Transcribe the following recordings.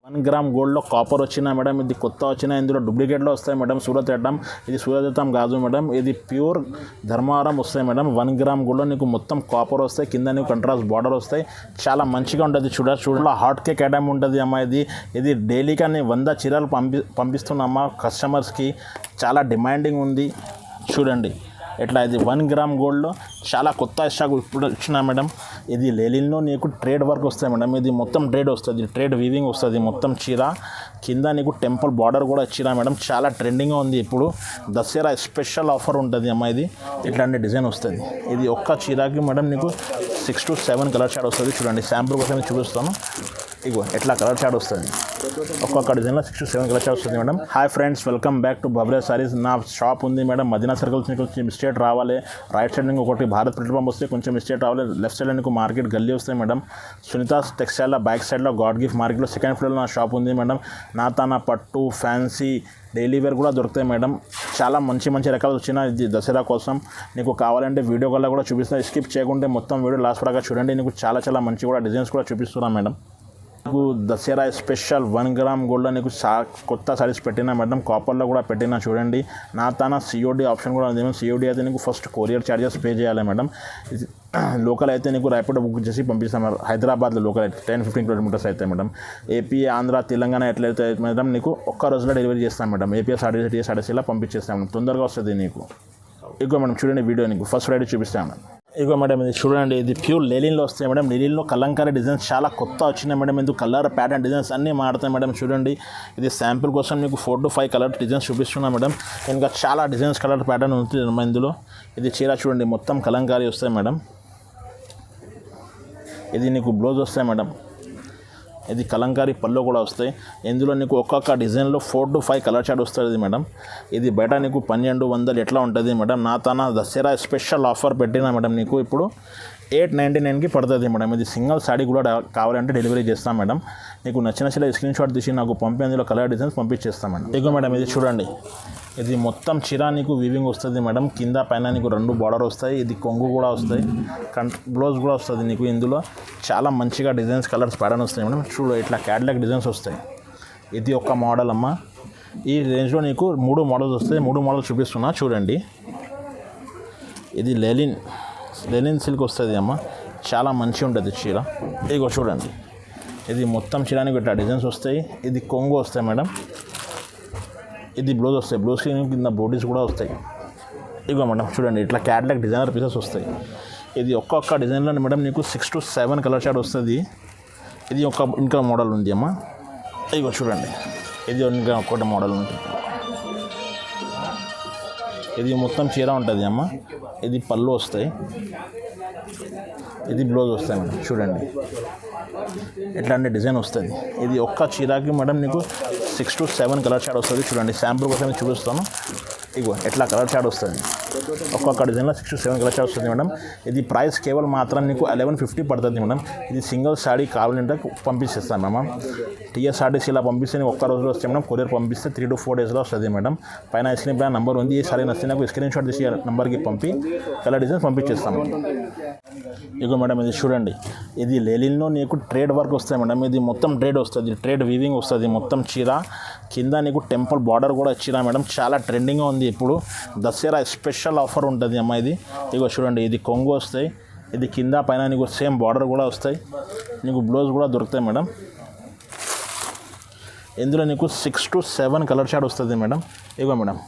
1 gram గోల్డ్లో copper వచ్చినా madam, ఇది కొత్త వచ్చినా ఇందులో డూప్లికేట్లో వస్తాయి మేడం. సూరత్ ఐటమ్, ఇది సూరత్ ఐటమ్ కాదు మేడం, ఇది ప్యూర్ ధర్మవరం వస్తాయి మేడం. 1 గ్రామ్ గోల్డ్లో నీకు మొత్తం కాపర్ వస్తాయి, కింద నీకు కంట్రాస్ట్ బార్డర్ వస్తాయి, చాలా మంచిగా ఉంటుంది. చూడలో హాట్ కేక్ ఐటమ్ ఉంటుంది అమ్మ. ఇది డైలీగా నేను 100 చీరలు పంపిస్తున్నామ్మా కస్టమర్స్కి. చాలా డిమాండింగ్ ఉంది చూడండి. ఎట్లా ఇది 1 గ్రామ్ గోల్డ్లో చాలా కొత్త స్టాక్ ఇప్పుడు వచ్చినా మేడం. ఇది లేలిన్లో నీకు ట్రేడ్ వర్క్ వస్తాయి మేడం. ఇది మొత్తం ట్రేడ్ వస్తుంది, ట్రేడ్ వీవింగ్ వస్తుంది మొత్తం చీర. కింద నీకు టెంపుల్ బార్డర్ కూడా ఇచ్చినా మేడం. చాలా ట్రెండింగ్గా ఉంది ఇప్పుడు. దసరా స్పెషల్ ఆఫర్ ఉంటుంది అమ్మ. ఇది ఇట్లాంటి డిజైన్ వస్తుంది. ఇది ఒక్క చీరకి మేడం నీకు 6 to 7 కలర్ షాడ్ వస్తుంది. చూడండి శాంపుల్ కోసం చూపిస్తాను. ఇగో ఎట్లా కలర్ షాడ్ వస్తుంది. ఒక్కొక్క డిజైన్లో 6 to 7 కలర్ షాడ్ వస్తుంది madam. Hi friends, welcome back to బబ్రే సారీస్. నా షాప్ ఉంది మేడం మదీనా సర్కిల్స్. నీకు కొంచెం మిస్టేక్ రావాలి. రైట్ సైడ్ నీకు ఒకటి భారత్ పెట్రోల్ పంప్ వస్తే కొంచెం మిస్టేక్ రావాలి. లెఫ్ట్ సైడ్లో నీకు మార్కెట్ గల్లీ వస్తాయి మేడం. సునీత టెక్స్టైల్లో బ్యాక్ సైడ్లో గాడ్ గిఫ్ట్ మార్కెట్లో సెకండ్ ఫ్లోర్లో నా షాప్ ఉంది మేడం. నాతానా పట్టు, ఫ్యాన్సీ, డైలీ వేర్ కూడా దొరుకుతాయి మేడం. చాలా మంచి రకాలు వచ్చిన ఇది దసరా కోసం. నీకు కావాలంటే వీడియో కాల్లో కూడా చూపిస్తాను. స్కిప్ చేయకుంటే మొత్తం వీడియో లాస్ట్ వరకు చూడండి. నీకు చాలా మంచి కూడా డిజైన్స్ కూడా చూపిస్తున్నాను మేడం. నీకు దసరా స్పెషల్ 1 గ్రామ్ గోల్డ్లో నీకు కొత్త సారీస్ పెట్టినా మేడం. కాపర్లో కూడా పెట్టినా చూడండి. నా తన సిఓడి ఆప్షన్ కూడా ఉంది. సిఓడి అయితే నీకు ఫస్ట్ కొరియర్ ఛార్జెస్ పే చేయాలి మేడం. లోకల్ అయితే నీకు ర్యాపిడో బుక్ చేసి పంపిస్తాం. హైదరాబాద్లో లోకల్ అయితే 10-15 కిలోమీటర్స్ అయితే మేడం. ఏపీ, ఆంధ్ర, తెలంగాణ ఎట్లయితే మేడం నీకు ఒక్క రోజులో డెలివరీ చేస్తాం మేడం. ఏపీ సాడీసీలా పంపించేస్తాం మేడం. తొందరగా వస్తుంది నీకు. ఇగో మేడం చూడండి వీడియో నీకు ఫస్ట్ ఫ్రైడే చూపిస్తాను. ఇగో మేడం ఇది చూడండి. ఇది ప్యూర్ లెలిన్లో వస్తాయి మేడం. లెలిన్లో కలంకారీ డిజైన్స్ చాలా కొత్త వచ్చినాయి మేడం. ఇందుకు కలర్ ప్యాటర్న్ డిజైన్స్ అన్నీ మారుతాయి మేడం. చూడండి ఇది శాంపుల్ కోసం మీకు 4 to 5 కలర్ డిజైన్స్ చూపిస్తున్నా మేడం. ఇంకా చాలా డిజైన్స్ కలర్ ప్యాటర్న్ ఉంటుంది ఇందులో. ఇది చీర చూడండి మొత్తం కలంకారీ వస్తాయి మేడం. ఇది నీకు బ్లౌజ్ వస్తాయి మేడం. ఇది కలంకారీ పళ్ళు కూడా వస్తాయి. ఇందులో నీకు ఒక్కొక్క డిజైన్లో 4 to 5 కలర్ చార్ట్ వస్తుంది మేడం. ఇది బయట నీకు 1200 ఎట్లా ఉంటుంది మేడం. నా తన దసరా స్పెషల్ ఆఫర్ పెట్టినా మేడం. నీకు ఇప్పుడు 899కి పడుతుంది మేడం. ఇది సింగిల్ సాడీ కూడా కావాలంటే డెలివరీ చేస్తాం మేడం. నీకు నచ్చిన స్క్రీన్ షాట్ తీసి నాకు పంపి అందులో కలర్ డిజైన్స్ పంపించేస్తాం మేడం. ఇగో మేడం ఇది చూడండి. ఇది మొత్తం చీర నీకు వీవింగ్ వస్తుంది మేడం. కింద పైన నీకు 2 బార్డర్ వస్తాయి. ఇది కొంగు కూడా వస్తాయి, బ్లౌజ్ కూడా వస్తుంది నీకు. ఇందులో చాలా మంచిగా డిజైన్స్ కలర్స్ ప్యాటర్న్ వస్తాయి మేడం. చూడు ఇట్లా క్యాటలాగ్ డిజైన్స్ వస్తాయి. ఇది ఒక మోడల్ అమ్మ. ఈ రేంజ్లో నీకు 3 మోడల్స్ వస్తాయి. 3 మోడల్స్ చూపిస్తున్నా చూడండి. ఇది లెనిన్ సిల్క్ వస్తుంది అమ్మ. చాలా మంచిగా ఉంటుంది చీర. ఇగో చూడండి. ఇది మొత్తం చీరానికి ఇట్లా డిజైన్స్ వస్తాయి. ఇది కొంగు వస్తాయి మేడం. ఇది బ్లౌజ్ వస్తాయి. బ్లౌజ్కి కింద బోడీస్ కూడా వస్తాయి. ఇగో మేడం చూడండి ఇట్లా క్యాటలాగ్ డిజైనర్ పీసెస్ వస్తాయి. ఇది ఒక్కొక్క డిజైన్లో మేడం నీకు 6 to 7 కలర్ షాడ్ వస్తుంది. ఇది ఇంకా మోడల్ ఉంది అమ్మ. ఇగో చూడండి. ఇది ఇంకా ఒక్కటి మోడల్ ఉంటుంది. ఇది మొత్తం చీర ఉంటుంది అమ్మ. ఇది పళ్ళు వస్తాయి. ఇది బ్లౌజ్ వస్తాయి మేడం. చూడండి ఎట్లాంటి డిజైన్ వస్తుంది. ఇది ఒక్క చీరకి మేడం నీకు 6 to 7 కలర్ షాడ్ వస్తుంది. చూడండి శాంపుల్ కోసం చూపిస్తాను. ఇగో ఎట్లా కలర్ షాడ్ వస్తుంది. ఒక్కొక్క డిజైన్లో 6 to 7 కలర్ షాడ్ వస్తుంది మేడం. ఇది ప్రైస్ కేవలం మాత్రం నీకు 1150 పడుతుంది మేడం. ఇది సింగిల్ సాడీ కావాలంటే పంపించేస్తాను మేడం. టీఎస్ఆర్టీసీ ఇలా పంపిస్తే ఒక్క రోజులో వస్తే మేడం. కొరియర్ పంపిస్తే 3 to 4 డేస్లో వస్తుంది మేడం. పైన స్క్రీన్ పైన నెంబర్ ఉంది. ఈ సారీ నచ్చితే నాకు స్క్రీన్ షాట్ తీసి నెంబర్కి పంపి కలర్ డిజైన్స్ పంపించేస్తాను. ఇగో మేడం ఇది చూడండి. ఇది లెలిన్లో నీకు ట్రేడ్ వర్క్ వస్తాయి మేడం. ఇది మొత్తం ట్రేడ్ వస్తుంది, ట్రేడ్ వీవింగ్ వస్తుంది మొత్తం చీర. కింద నీకు టెంపుల్ బార్డర్ కూడా ఇచ్చినా మేడం. చాలా ట్రెండింగ్గా ఉంది ఇప్పుడు. దసరా స్పెషల్ ఆఫర్ ఉంటుంది అమ్మ. ఇది ఇగో చూడండి. ఇది కొంగు వస్తాయి. ఇది కింద పైన నీకు సేమ్ బార్డర్ కూడా వస్తాయి. నీకు బ్లౌజ్ కూడా దొరుకుతాయి మేడం. ఇందులో నీకు 6 to 7 కలర్ షాడ్ వస్తుంది మేడం. ఇగో మేడం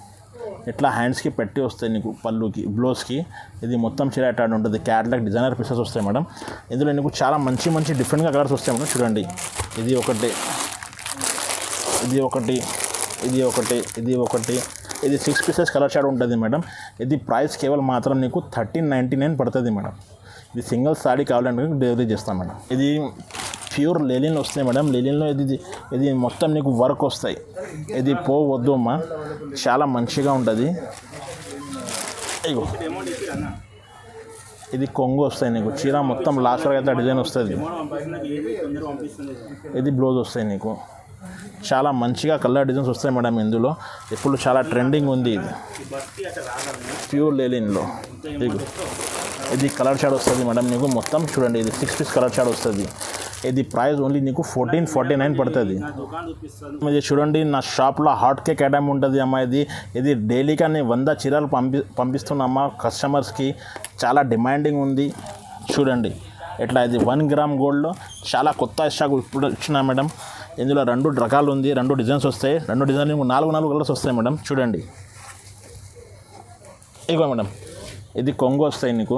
ఇట్లా హ్యాండ్స్కి పెట్టి వస్తాయి నీకు పళ్ళుకి, బ్లౌజ్కి. ఇది మొత్తం చీర అటాడ్ ఉంటుంది. క్యాటలాగ్ డిజైనర్ పీసెస్ వస్తాయి మేడం. ఇందులో నీకు చాలా మంచి డిఫరెంట్గా కలర్స్ వస్తాయి మేడం. చూడండి ఇది ఒకటి, ఇది ఒకటి, ఇది ఒకటి, ఇది ఒకటి. ఇది 6 పీసెస్ కలర్ షాడ్ ఉంటుంది మేడం. ఇది ప్రైస్ కేవలం మాత్రం నీకు 1399 పడుతుంది మేడం. ఇది సింగిల్ సాడీ కావాలంటే డెలివరీ చేస్తాం మేడం. ఇది ప్యూర్ లెలిన్లో వస్తాయి మేడం. లెలిన్లో ఇది మొత్తం నీకు వర్క్ వస్తాయి. ఇది పోవద్దు అమ్మా, చాలా మంచిగా ఉంటుంది. ఇగో ఇది కొంగు వస్తాయి నీకు. చీర మొత్తం లాస్ట్ వరకు అయితే డిజైన్ వస్తుంది. ఇది బ్లౌజ్ వస్తాయి నీకు. చాలా మంచిగా కలర్ డిజైన్స్ వస్తాయి మేడం. ఇందులో ఇప్పుడు చాలా ట్రెండింగ్ ఉంది. ఇది ప్యూర్ లెలిన్లో. ఇది కలర్ షాడ్ వస్తుంది మేడం నీకు మొత్తం. చూడండి ఇది 6 పీస్ కలర్ షాడ్ వస్తుంది. ఇది ప్రైస్ ఓన్లీ నీకు 1449 పడుతుంది. ఇది చూడండి నా షాప్లో హాట్ కేక్ ఐటమ్ ఉంటుంది అమ్మ. ఇది డైలీగా నేను 100 చీరలు పంపిస్తున్నా కస్టమర్స్కి. చాలా డిమాండింగ్ ఉంది చూడండి. ఎట్లా ఇది 1 గ్రామ్ గోల్డ్లో చాలా కొత్త స్టాక్ ఇప్పుడు వచ్చినా మేడం. ఇందులో 2 రకాలు ఉంది, 2 డిజైన్స్ వస్తాయి. 2 డిజైన్లు 4 కలర్స్ వస్తాయి మేడం. చూడండి ఇగో మేడం, ఇది కొంగు వస్తాయి నీకు,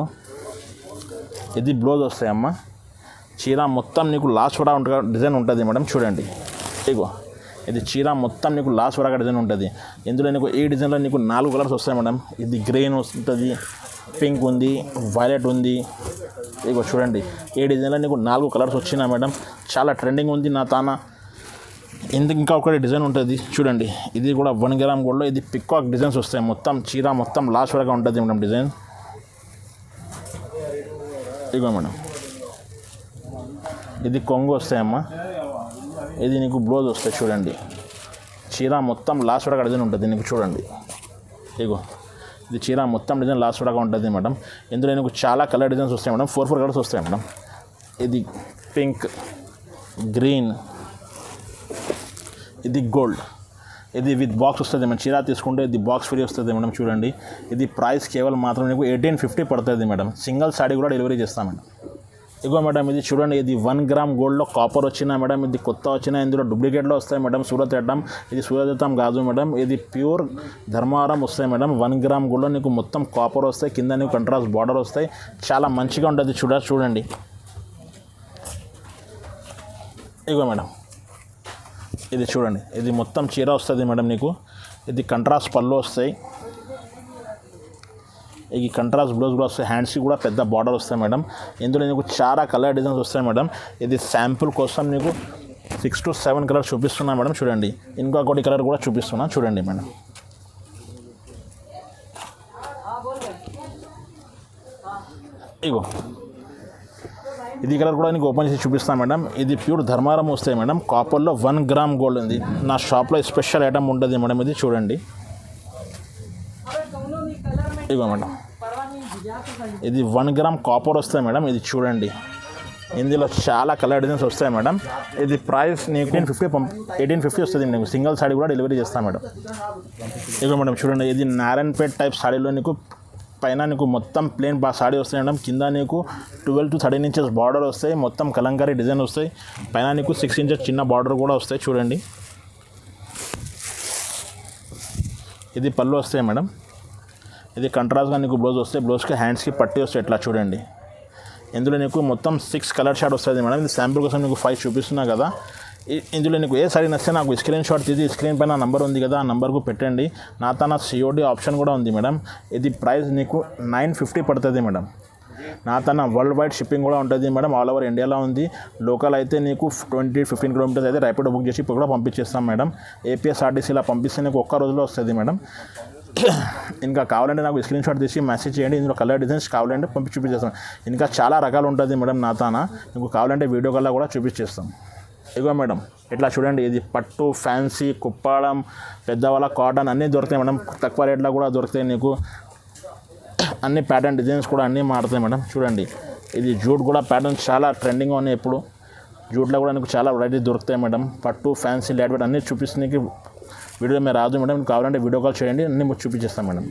ఇది బ్లౌజ్ వస్తాయి అమ్మ. చీర మొత్తం నీకు లాస్ట్ వరకు డిజైన్ ఉంటుంది మేడం. చూడండి ఇగో ఇది చీర మొత్తం నీకు లాస్ట్ వరకు డిజైన్ ఉంటుంది. ఇందులో నీకు ఈ డిజైన్లో నీకు 4 కలర్స్ వస్తాయి మేడం. ఇది గ్రీన్ వస్తుంది, పింక్ ఉంది, వైలెట్ ఉంది. ఇగో చూడండి ఈ డిజైన్లో నీకు 4 కలర్స్ వచ్చినా మేడం. చాలా ట్రెండింగ్ ఉంది నా తాన. ఇంకా ఒకటి డిజైన్ ఉంటుంది చూడండి. ఇది కూడా 1 గ్రామ్ గోల్డ్లో ఇది పికాక్ డిజైన్స్ వస్తాయి. మొత్తం చీర మొత్తం లాస్ట్ వరకు ఉంటుంది మేడం డిజైన్. ఇగో మేడం ఇది కొంగు వస్తాయమ్మా. ఇది నీకు బ్లౌజ్ వస్తాయి చూడండి. చీర మొత్తం లాస్ట్ వరకు డిజైన్ ఉంటుంది నీకు చూడండి. ఇగో ఇది చీర మొత్తం డిజైన్ లాస్ట్ వరకు ఉంటుంది మేడం. ఇందులో నీకు చాలా కలర్ డిజైన్స్ వస్తాయి మేడం. 4 కలర్స్ వస్తాయి మేడం. ఇది పింక్, గ్రీన్, ఇది గోల్డ్. ఇది విత్ బాక్స్ వస్తుంది మేడం. చీర తీసుకుంటే ఇది బాక్స్ ఫ్రీ వస్తుంది మేడం. చూడండి ఇది ప్రైస్ కేవలం మాత్రం నీకు 1850 పడుతుంది మేడం. సింగిల్ సాడీ కూడా డెలివరీ చేస్తాం మేడం. ఇగో మేడం ఇది చూడండి, ఇది 1 గ్రామ్ గోల్డ్లో కాపర్ వచ్చినా మేడం. ఇది కొత్త వచ్చినా, ఇందులో డూప్లికేట్లో వస్తాయి మేడం. సూరత్ ఐటమ్, ఇది సూరత్ ఐటమ్ కాదు మేడం. ఇది ప్యూర్ ధర్మవరం వస్తాయి మేడం. 1 గ్రామ్ గోల్డ్లో నీకు మొత్తం కాపర్ వస్తాయి, కింద నీకు కంట్రాస్ట్ బార్డర్ వస్తాయి. చాలా మంచిగా ఉంటుంది చూడండి. ఇగో మేడం ఇది చూడండి, ఇది మొత్తం చీర వస్తుంది మేడం నీకు. ఇది కంట్రాస్ట్ పళ్ళు వస్తాయి, ఈ కంట్రాస్ట్ బ్లౌజ్ కూడా వస్తాయి. హ్యాండ్స్కి కూడా పెద్ద బార్డర్ వస్తాయి మేడం. ఇందులో నీకు చాలా కలర్ డిజైన్స్ వస్తాయి మేడం. ఇది శాంపుల్ కోసం నీకు 6 to 7 కలర్ చూపిస్తున్నా మేడం. చూడండి ఇంకొకటి కలర్ కూడా చూపిస్తున్నా చూడండి మేడం. ఇగో ఇది కలర్ కూడా నీకు ఓపెన్ చేసి చూపిస్తాను మేడం. ఇది ప్యూర్ ధర్మారం వస్తాయి మేడం. కాపర్లో 1 గ్రామ్ గోల్డ్ ఉంది. నా షాప్లో స్పెషల్ ఐటమ్ ఉంటుంది మేడం. ఇది చూడండి. ఇగో మేడం ఇది 1 గ్రామ్ కాపర్ వస్తాయి మేడం. ఇది చూడండి ఇందులో చాలా కలర్ డిజైన్స్ వస్తాయి మేడం. ఇది ప్రైస్ నీకు 1850 వస్తుంది నీకు. సింగిల్ సాడీ కూడా డెలివరీ చేస్తాను మేడం. ఇగో మేడం చూడండి, ఇది నారాయణపేట్ టైప్ సాడీలో నీకు పైన నీకు మొత్తం ప్లేన్ సాడీ వస్తాయి మేడం. కింద నీకు 12 to 13 ఇంచెస్ బార్డర్ వస్తాయి. మొత్తం కలంకారీ డిజైన్ వస్తాయి. పైన నీకు 6 ఇంచెస్ చిన్న బార్డర్ కూడా వస్తాయి చూడండి. ఇది పళ్ళు వస్తాయి మేడం. ఇది కంట్రాస్ట్గా నీకు బ్లౌజ్ వస్తాయి. బ్లౌజ్కి హ్యాండ్స్కి పట్టి వస్తాయి ఇట్లా చూడండి. ఇందులో నీకు మొత్తం 6 కలర్ షాట్ వస్తుంది మేడం. ఇది శాంపుల్ కోసం నీకు 5 చూపిస్తున్నా కదా. ఇందులో నీకు ఏ సారీ నచ్చితే నాకు స్క్రీన్ షాట్ తీసి స్క్రీన్ పైన నంబర్ ఉంది కదా, ఆ నంబర్కు పెట్టండి. నా తన COD ఆప్షన్ కూడా ఉంది మేడం. ఇది ప్రైస్ నీకు 950 పడుతుంది మేడం. నా తన వరల్డ్ వైడ్ షిప్పింగ్ కూడా ఉంటుంది మేడం. ఆల్ ఓవర్ ఇండియాలో ఉంది. లోకల్ అయితే నీకు 20-15 కిలోమీటర్స్ అయితే ర్యాపిడో బుక్ చేసి కూడా పంపించేస్తాం మేడం. APSRTCలో పంపిస్తే నీకు ఒక్క రోజులో వస్తుంది మేడం. ఇంకా కావాలంటే నాకు స్క్రీన్ షాట్ తీసి మెసేజ్ చేయండి. ఇందులో కలర్ డిజైన్స్ కావాలంటే చూపించేస్తాం. ఇంకా చాలా రకాలు ఉంటుంది మేడం నా తాన. నీకు కావాలంటే వీడియో కల్లా కూడా చూపించేస్తాం. ఇగో మేడం ఇట్లా చూడండి, ఇది పట్టు, ఫ్యాన్సీ, కుప్పాడం, పెద్దవాళ్ళ కాటన్ అన్నీ దొరుకుతాయి మేడం. తక్కువ రేట్లో కూడా దొరుకుతాయి నీకు. అన్ని ప్యాటర్న్ డిజైన్స్ కూడా అన్నీ మారుతాయి మేడం. చూడండి ఇది జూట్ కూడా ప్యాటర్న్ చాలా ట్రెండింగ్గా ఉన్నాయి ఇప్పుడు. జూట్లో కూడా నీకు చాలా వెరైటీ దొరుకుతాయి మేడం. పట్టు, ఫ్యాన్సీ, లైట్ వెయిట్ అన్నీ చూపిస్తే వీడియో మీరు రాదు మేడం. కావాలంటే వీడియో కాల్ చేయండి, అన్నీ చూపించేస్తాం మేడం.